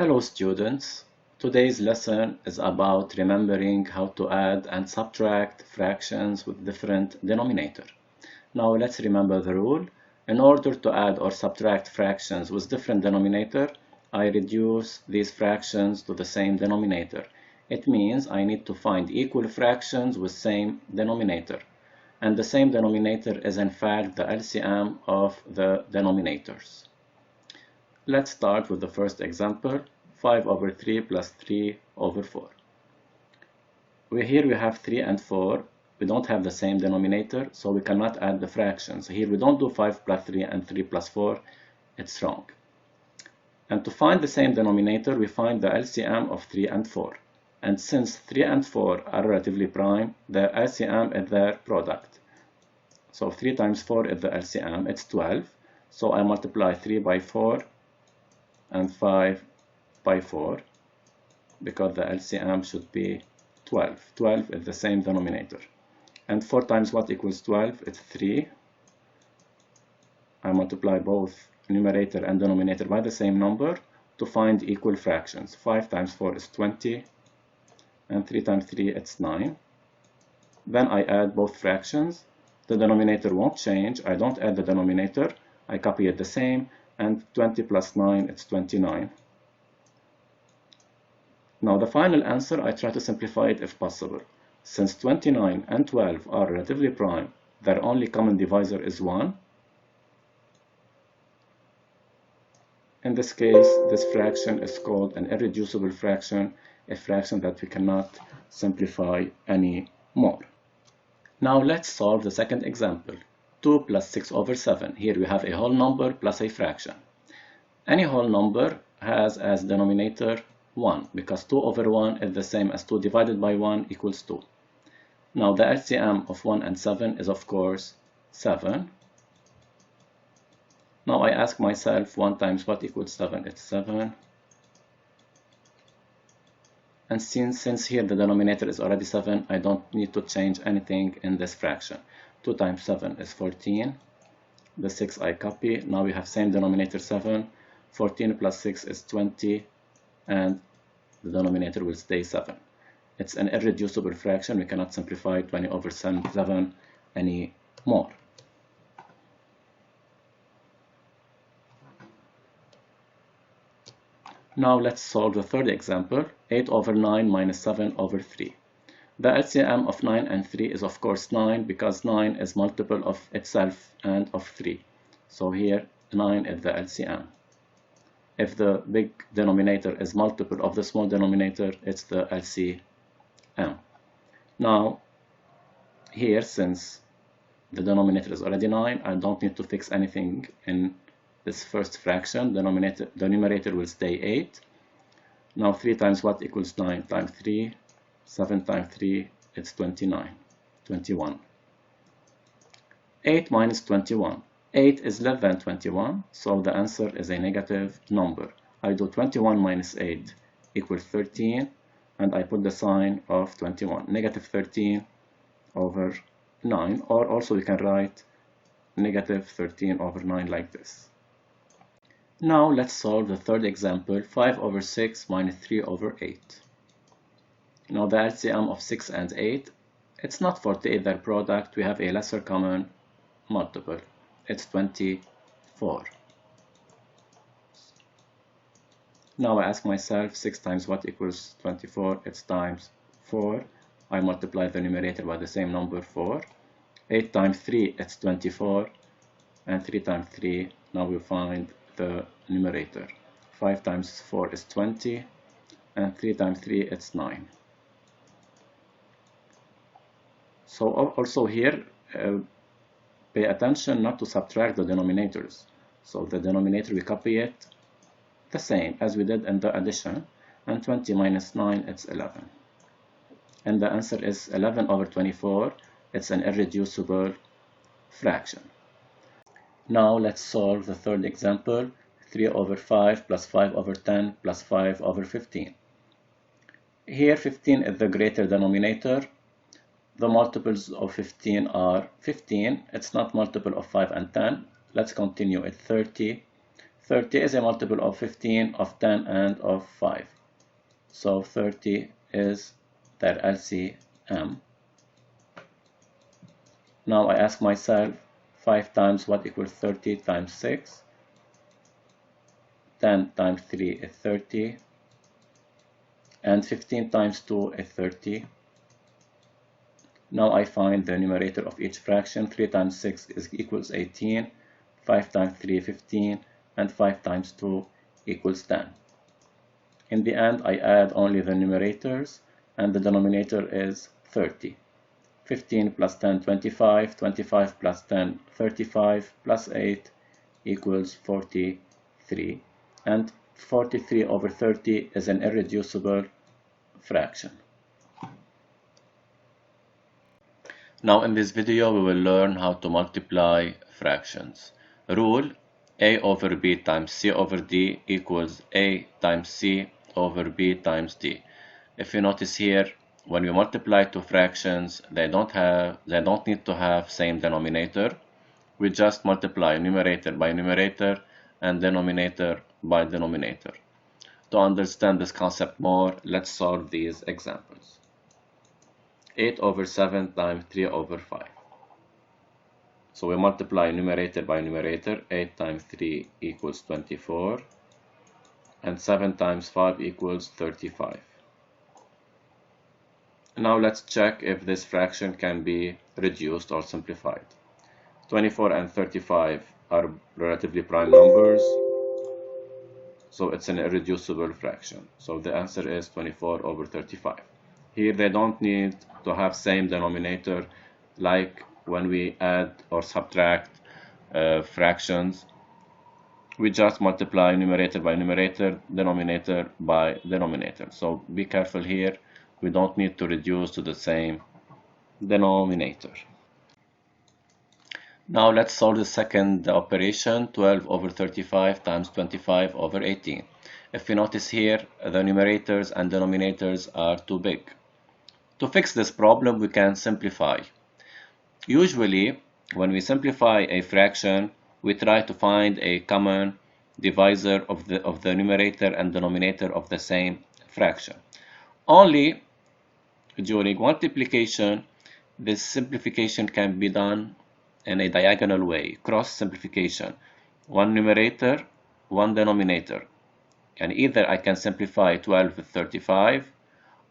Hello students, today's lesson is about remembering how to add and subtract fractions with different denominator. Now let's remember the rule. In order to add or subtract fractions with different denominator, I reduce these fractions to the same denominator. It means I need to find equal fractions with same denominator. And the same denominator is in fact the LCM of the denominators. Let's start with the first example, 5 over 3 plus 3 over 4. Here we have 3 and 4. We don't have the same denominator, so we cannot add the fractions. Here we don't do 5 plus 3 and 3 plus 4. It's wrong. And to find the same denominator, we find the LCM of 3 and 4. And since 3 and 4 are relatively prime, the LCM is their product. So 3 times 4 is the LCM, it's 12. So I multiply 3 by 4 and 5 by 4 because the LCM should be 12. 12 is the same denominator. And 4 times what equals 12? It's 3. I multiply both numerator and denominator by the same number to find equal fractions. 5 times 4 is 20 and 3 times 3 it's 9. Then I add both fractions. The denominator won't change. I don't add the denominator. I copy it the same, and 20 plus 9 it's 29. Now the final answer, I try to simplify it if possible. Since 29 and 12 are relatively prime, their only common divisor is 1. In this case, this fraction is called an irreducible fraction, a fraction that we cannot simplify anymore. Now let's solve the second example, 2 plus 6 over 7. Here we have a whole number plus a fraction. Any whole number has as denominator 1 because 2 over 1 is the same as 2 divided by 1 equals 2. Now the LCM of 1 and 7 is of course 7. Now I ask myself 1 times what equals 7? It's 7. And since here the denominator is already 7, I don't need to change anything in this fraction. 2 times 7 is 14. The 6 I copy. Now we have same denominator 7. 14 plus 6 is 20. And the denominator will stay 7. It's an irreducible fraction. We cannot simplify 20 over 7 anymore. Now let's solve the third example, 8 over 9 minus 7 over 3. The LCM of 9 and 3 is of course 9 because 9 is multiple of itself and of 3. So here 9 is the LCM. If the big denominator is multiple of the small denominator, it's the LCM. Now, here, since the denominator is already 9, I don't need to fix anything in this first fraction. The numerator will stay 8. Now, 3 times what equals 9 times 3? 7 times 3, it's 21. 8 minus 21. 8 is less than 21, so the answer is a negative number. I do 21 minus 8 equals 13, and I put the sign of 21. Negative 13 over 9, or also we can write negative 13 over 9 like this. Now let's solve the third example, 5 over 6 minus 3 over 8. Now the LCM of 6 and 8, it's not 48 their product, we have a lesser common multiple. It's 24. Now I ask myself 6 times what equals 24? It's times 4. I multiply the numerator by the same number 4. 8 times 3 it's 24, and 3 times 3, now we find the numerator. 5 times 4 is 20, and 3 times 3 it's 9. So also here pay attention not to subtract the denominators. So the denominator, we copy it the same as we did in the addition, and 20 minus 9, it's 11. And the answer is 11 over 24. It's an irreducible fraction. Now let's solve the third example, 3 over 5 plus 5 over 10 plus 5 over 15. Here 15 is the greater denominator. The multiples of 15 are 15. It's not multiple of 5 and 10. Let's continue at 30. 30 is a multiple of 15, of 10, and of 5. So 30 is their LCM. Now I ask myself, 5 times what equals 30 times 6? 10 times 3 is 30, and 15 times 2 is 30. Now I find the numerator of each fraction. 3 times 6 equals 18, 5 times 3 15, and 5 times 2 equals 10. In the end, I add only the numerators, and the denominator is 30. 15 plus 10, 25, 25 plus 10, 35, plus 8 equals 43. And 43 over 30 is an irreducible fraction. Now in this video we will learn how to multiply fractions. Rule: a over b times c over d equals a times c over b times d. If you notice here, when we multiply two fractions, they don't need to have same denominator. We just multiply numerator by numerator and denominator by denominator. To understand this concept more, let's solve these examples. 8 over 7 times 3 over 5. So we multiply numerator by numerator. 8 times 3 equals 24, and 7 times 5 equals 35. Now let's check if this fraction can be reduced or simplified. 24 and 35 are relatively prime numbers, so it's an irreducible fraction. So the answer is 24 over 35. Here they don't need to have same denominator like when we add or subtract fractions. We just multiply numerator by numerator, denominator by denominator. So be careful here. We don't need to reduce to the same denominator. Now let's solve the second operation, 12 over 35 times 25 over 18. If you notice here, the numerators and denominators are too big. To fix this problem, we can simplify. Usually, when we simplify a fraction, we try to find a common divisor of the numerator and denominator of the same fraction. Only during multiplication, this simplification can be done in a diagonal way, cross simplification. One numerator, one denominator. And either I can simplify 12 with 35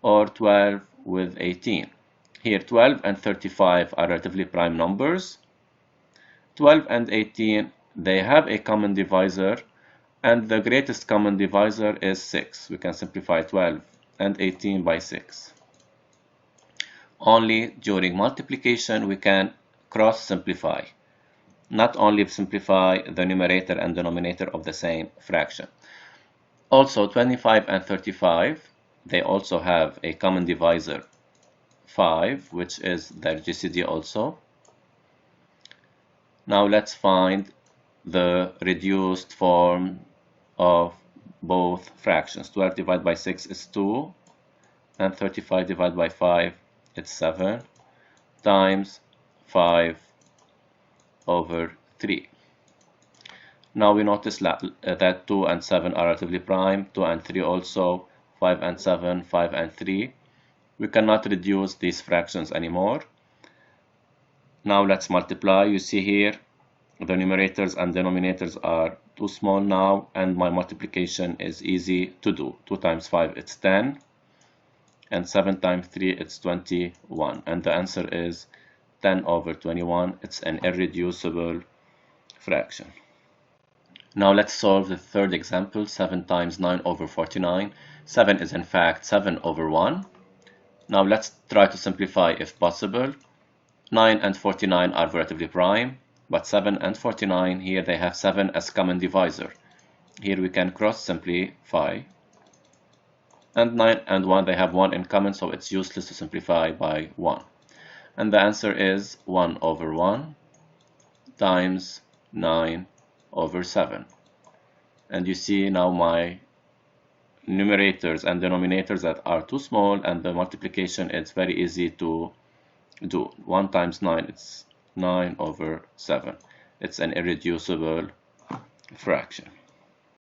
or 12 with 18. Here 12 and 35 are relatively prime numbers. 12 and 18, they have a common divisor, and the greatest common divisor is 6. We can simplify 12 and 18 by 6. Only during multiplication we can cross simplify, not only simplify the numerator and denominator of the same fraction. Also 25 and 35, they also have a common divisor 5, which is their GCD also. Now let's find the reduced form of both fractions. 12 divided by 6 is 2, and 35 divided by 5 it's 7, times 5 over 3. Now we notice that 2 and 7 are relatively prime, 2 and 3 also, 5 and 7, 5 and 3. We cannot reduce these fractions anymore. Now let's multiply. You see here the numerators and denominators are too small now, and my multiplication is easy to do. 2 times 5 it's 10, and 7 times 3 it's 21, and the answer is 10 over 21. It's an irreducible fraction. Now let's solve the third example, 7 times 9 over 49. 7 is in fact 7 over 1. Now let's try to simplify if possible. 9 and 49 are relatively prime, but 7 and 49, here they have 7 as common divisor. Here we can cross simplify. And 9 and 1, they have 1 in common, so it's useless to simplify by 1. And the answer is 1 over 1 times 9 over 7. And you see now my numerators and denominators that are too small, and the multiplication is very easy to do. 1 times 9, it's 9 over 7. It's an irreducible fraction.